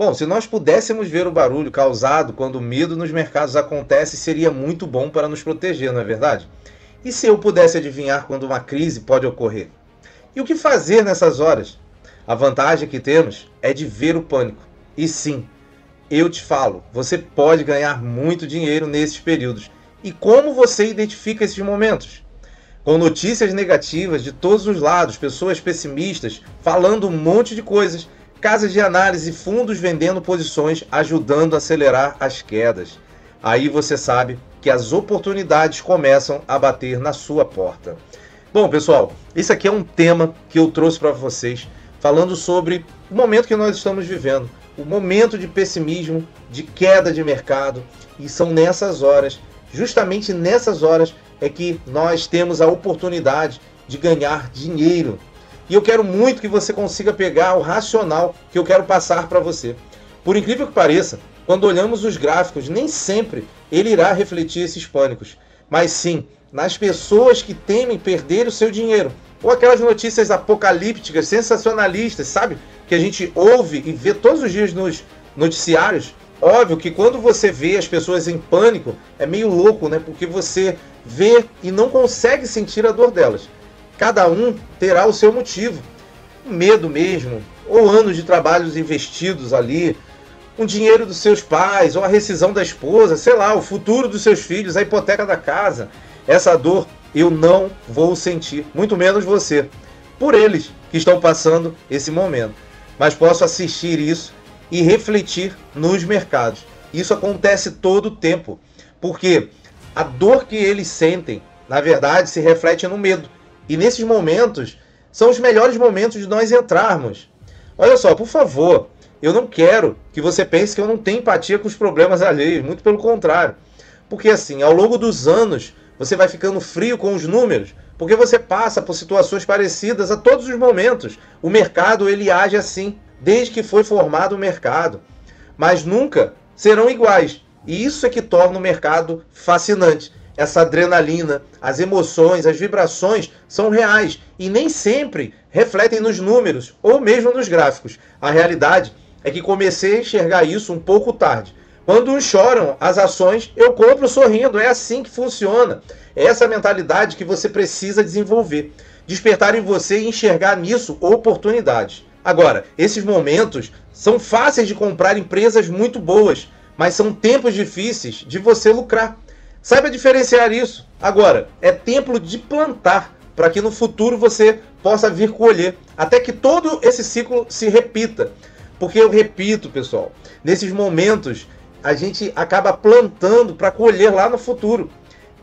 Bom, se nós pudéssemos ver o barulho causado quando o medo nos mercados acontece, seria muito bom para nos proteger, não é verdade? E se eu pudesse adivinhar quando uma crise pode ocorrer? E o que fazer nessas horas? A vantagem que temos é de ver o pânico. E sim, eu te falo, você pode ganhar muito dinheiro nesses períodos. E como você identifica esses momentos? Com notícias negativas de todos os lados, pessoas pessimistas falando um monte de coisas, casas de análise e fundos vendendo posições, ajudando a acelerar as quedas. Aí você sabe que as oportunidades começam a bater na sua porta. Bom, pessoal, esse aqui é um tema que eu trouxe para vocês, falando sobre o momento que nós estamos vivendo, o momento de pessimismo, de queda de mercado, e são nessas horas, justamente nessas horas, é que nós temos a oportunidade de ganhar dinheiro. E eu quero muito que você consiga pegar o racional que eu quero passar para você. Por incrível que pareça, quando olhamos os gráficos, nem sempre ele irá refletir esses pânicos, mas sim nas pessoas que temem perder o seu dinheiro, ou aquelas notícias apocalípticas, sensacionalistas, sabe? Que a gente ouve e vê todos os dias nos noticiários. Óbvio que quando você vê as pessoas em pânico, é meio louco, né? Porque você vê e não consegue sentir a dor delas. Cada um terá o seu motivo. Um medo mesmo, ou anos de trabalhos investidos ali, um dinheiro dos seus pais, ou a rescisão da esposa, sei lá, o futuro dos seus filhos, a hipoteca da casa. Essa dor eu não vou sentir, muito menos você, por eles que estão passando esse momento. Mas posso assistir isso e refletir nos mercados. Isso acontece todo o tempo, porque a dor que eles sentem, na verdade, se reflete no medo. E nesses momentos, são os melhores momentos de nós entrarmos. Olha só, por favor, eu não quero que você pense que eu não tenho empatia com os problemas alheios, muito pelo contrário. Porque assim, ao longo dos anos, você vai ficando frio com os números, porque você passa por situações parecidas a todos os momentos. O mercado, ele age assim, desde que foi formado o mercado. Mas nunca serão iguais. E isso é que torna o mercado fascinante. Essa adrenalina, as emoções, as vibrações são reais e nem sempre refletem nos números ou mesmo nos gráficos. A realidade é que comecei a enxergar isso um pouco tarde. Quando uns choram as ações, eu compro sorrindo. É assim que funciona. É essa mentalidade que você precisa desenvolver. Despertar em você e enxergar nisso oportunidades. Agora, esses momentos são fáceis de comprar empresas muito boas, mas são tempos difíceis de você lucrar. Saiba diferenciar isso. Agora, é tempo de plantar, para que no futuro você possa vir colher, até que todo esse ciclo se repita. Porque eu repito, pessoal, nesses momentos a gente acaba plantando para colher lá no futuro.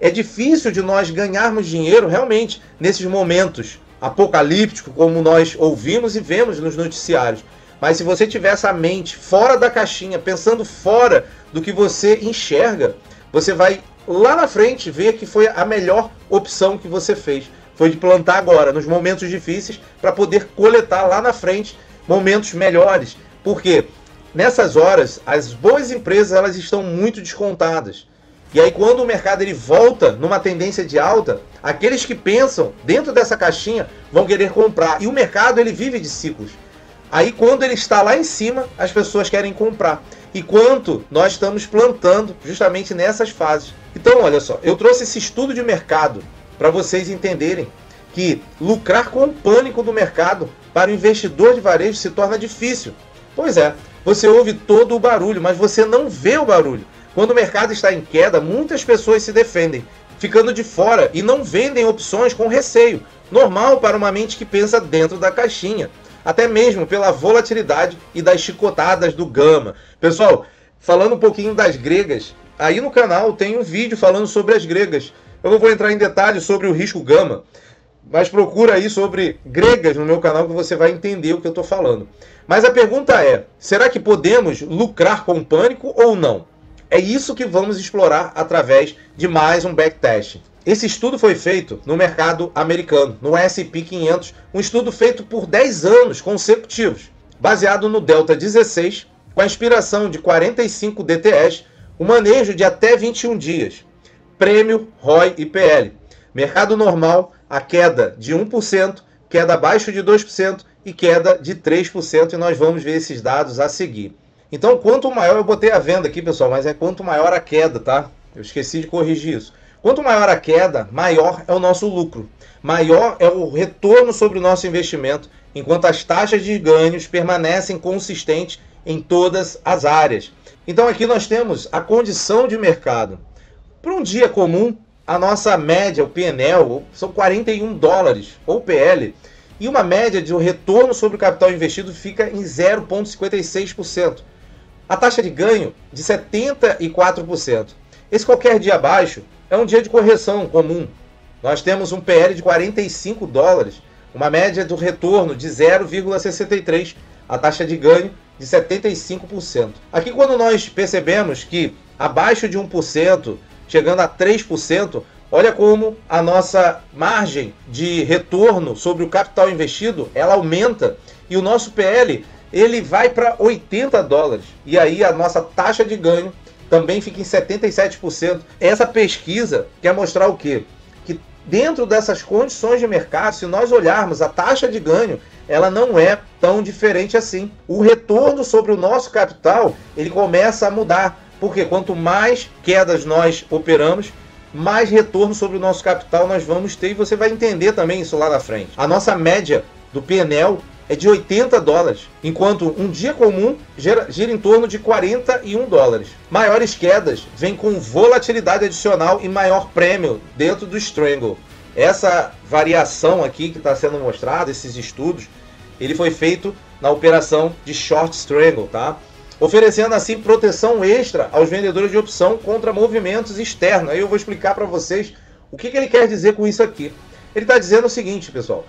É difícil de nós ganharmos dinheiro realmente nesses momentos apocalípticos, como nós ouvimos e vemos nos noticiários. Mas se você tiver essa mente fora da caixinha, pensando fora do que você enxerga, você vai lá na frente ver que foi a melhor opção que você fez. Foi de plantar agora, nos momentos difíceis, para poder coletar lá na frente momentos melhores. Porque nessas horas, as boas empresas elas estão muito descontadas. E aí quando o mercado ele volta numa tendência de alta, aqueles que pensam dentro dessa caixinha vão querer comprar. E o mercado ele vive de ciclos. Aí quando ele está lá em cima, as pessoas querem comprar. E quanto nós estamos plantando justamente nessas fases. Então, olha só, eu trouxe esse estudo de mercado para vocês entenderem que lucrar com o pânico do mercado para o investidor de varejo se torna difícil. Pois é, você ouve todo o barulho, mas você não vê o barulho. Quando o mercado está em queda, muitas pessoas se defendem, ficando de fora e não vendem opções com receio. Normal para uma mente que pensa dentro da caixinha. Até mesmo pela volatilidade e das chicotadas do gama. Pessoal, falando um pouquinho das gregas, aí no canal tem um vídeo falando sobre as gregas. Eu não vou entrar em detalhes sobre o risco gama, mas procura aí sobre gregas no meu canal que você vai entender o que eu estou falando. Mas a pergunta é, será que podemos lucrar com pânico ou não? É isso que vamos explorar através de mais um backtest. Esse estudo foi feito no mercado americano, no S&P 500, um estudo feito por 10 anos consecutivos, baseado no Delta 16, com a inspiração de 45 DTS, o manejo de até 21 dias, prêmio, ROI e PL. Mercado normal, a queda de 1%, queda abaixo de 2% e queda de 3%, e nós vamos ver esses dados a seguir. Então, quanto maior, eu botei a venda aqui, pessoal, mas é quanto maior a queda, tá? Eu esqueci de corrigir isso. Quanto maior a queda, maior é o nosso lucro. Maior é o retorno sobre o nosso investimento, enquanto as taxas de ganhos permanecem consistentes em todas as áreas. Então aqui nós temos a condição de mercado. Para um dia comum, a nossa média, o PNL, são 41 dólares, ou PL, e uma média de retorno sobre o capital investido fica em 0,56%. A taxa de ganho de 74%. Esse qualquer dia abaixo é um dia de correção comum. Nós temos um PL de 45 dólares, uma média do retorno de 0,63%, a taxa de ganho de 75%. Aqui quando nós percebemos que abaixo de 1%, chegando a 3%, olha como a nossa margem de retorno sobre o capital investido, ela aumenta e o nosso PL ele vai para 80 dólares. E aí a nossa taxa de ganho também fica em 77%. Essa pesquisa quer mostrar o quê? Que dentro dessas condições de mercado, se nós olharmos a taxa de ganho, ela não é tão diferente assim. O retorno sobre o nosso capital, ele começa a mudar. Porque quanto mais quedas nós operamos, mais retorno sobre o nosso capital nós vamos ter. E você vai entender também isso lá na frente. A nossa média do PNL é de 80 dólares, enquanto um dia comum gira em torno de 41 dólares. Maiores quedas vêm com volatilidade adicional e maior prêmio dentro do Strangle. Essa variação aqui que está sendo mostrada, esses estudos, ele foi feito na operação de Short Strangle, tá? Oferecendo assim proteção extra aos vendedores de opção contra movimentos externos. Aí eu vou explicar para vocês o que ele quer dizer com isso aqui. Ele está dizendo o seguinte, pessoal,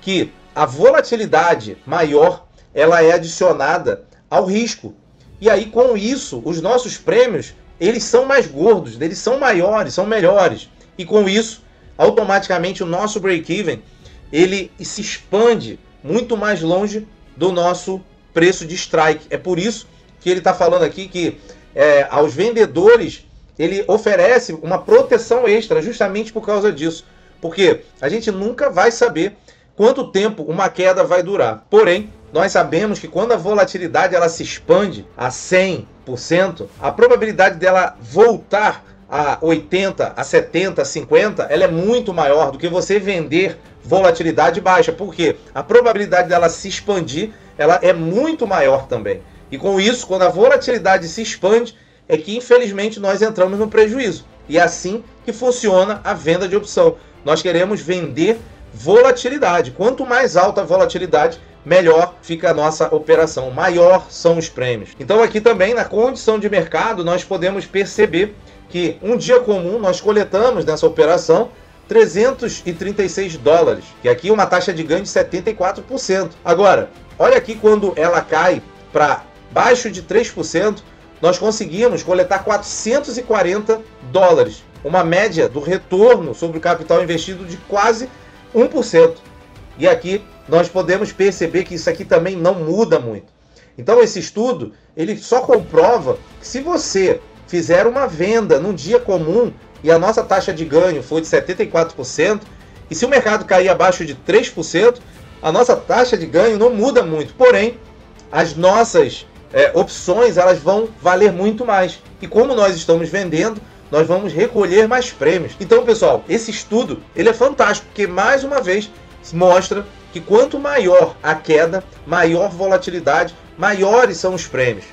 que a volatilidade maior ela é adicionada ao risco. E aí com isso, os nossos prêmios, eles são mais gordos, eles são maiores, são melhores. E com isso, automaticamente o nosso break-even, ele se expande muito mais longe do nosso preço de strike. É por isso que ele está falando aqui que aos vendedores ele oferece uma proteção extra, justamente por causa disso. Porque a gente nunca vai saber quanto tempo uma queda vai durar. Porém, nós sabemos que quando a volatilidade ela se expande a 100%, a probabilidade dela voltar a 80%, a 70%, a 50%, ela é muito maior do que você vender volatilidade baixa. Porque a probabilidade dela se expandir ela é muito maior também. E com isso, quando a volatilidade se expande, é que infelizmente nós entramos no prejuízo. E é assim que funciona a venda de opção. Nós queremos vender volatilidade. Quanto mais alta a volatilidade, melhor fica a nossa operação, maior são os prêmios. Então aqui também na condição de mercado nós podemos perceber que um dia comum nós coletamos nessa operação 336 dólares, que aqui é uma taxa de ganho de 74%. Agora, olha aqui quando ela cai para baixo de 3%, nós conseguimos coletar 440 dólares, uma média do retorno sobre o capital investido de quase 1%. E aqui nós podemos perceber que isso aqui também não muda muito. Então esse estudo, ele só comprova que se você fizer uma venda num dia comum e a nossa taxa de ganho for de 74%, e se o mercado cair abaixo de 3%, a nossa taxa de ganho não muda muito. Porém, as nossas opções elas vão valer muito mais. E como nós estamos vendendo, nós vamos recolher mais prêmios. Então, pessoal, esse estudo ele é fantástico, porque mais uma vez mostra que quanto maior a queda, maior volatilidade, maiores são os prêmios.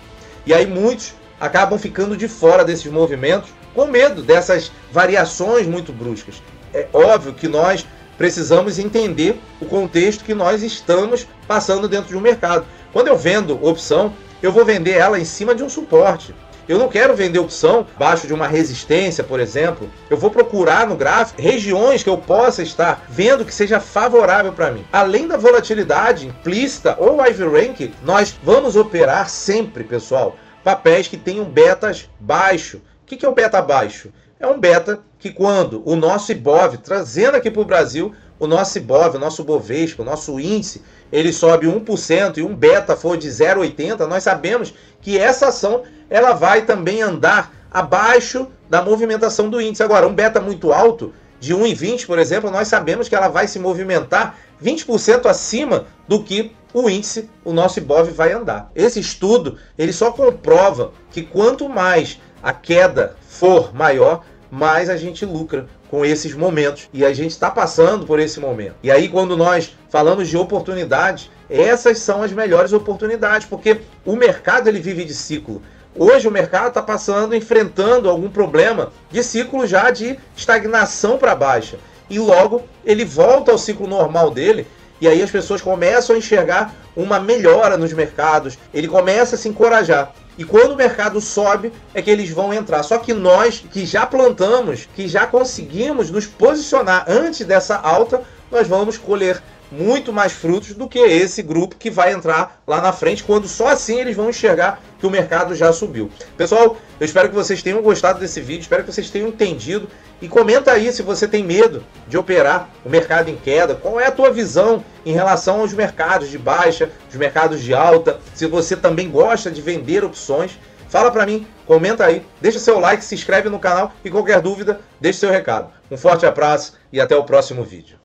E aí muitos acabam ficando de fora desses movimentos com medo dessas variações muito bruscas. É óbvio que nós precisamos entender o contexto que nós estamos passando dentro de um mercado. Quando eu vendo opção, eu vou vender ela em cima de um suporte. Eu não quero vender opção abaixo de uma resistência, por exemplo. Eu vou procurar no gráfico regiões que eu possa estar vendo que seja favorável para mim. Além da volatilidade implícita ou Ivy Rank, nós vamos operar sempre, pessoal, papéis que tenham betas baixo. O que é o beta baixo? É um beta que quando o nosso IBOV, trazendo aqui para o Brasil, o nosso IBOV, o nosso Bovespa, o nosso índice, ele sobe 1% e um beta for de 0,80, nós sabemos que essa ação ela vai também andar abaixo da movimentação do índice. Agora, um beta muito alto, de 1,20, por exemplo, nós sabemos que ela vai se movimentar 20% acima do que o índice, o nosso Ibov vai andar. Esse estudo, ele só comprova que quanto mais a queda for maior, mais a gente lucra com esses momentos. E a gente está passando por esse momento. E aí, quando nós falamos de oportunidades, essas são as melhores oportunidades, porque o mercado ele vive de ciclo. Hoje o mercado está passando, enfrentando algum problema de ciclo já de estagnação para baixa. E logo ele volta ao ciclo normal dele, e aí as pessoas começam a enxergar uma melhora nos mercados, ele começa a se encorajar. E quando o mercado sobe, é que eles vão entrar. Só que nós, que já plantamos, que já conseguimos nos posicionar antes dessa alta, nós vamos colher muito mais frutos do que esse grupo que vai entrar lá na frente, quando só assim eles vão enxergar que o mercado já subiu. Pessoal, eu espero que vocês tenham gostado desse vídeo, espero que vocês tenham entendido. E comenta aí se você tem medo de operar o mercado em queda, qual é a tua visão em relação aos mercados de baixa, os mercados de alta, se você também gosta de vender opções. Fala pra mim, comenta aí, deixa seu like, se inscreve no canal e qualquer dúvida, deixe seu recado. Um forte abraço e até o próximo vídeo.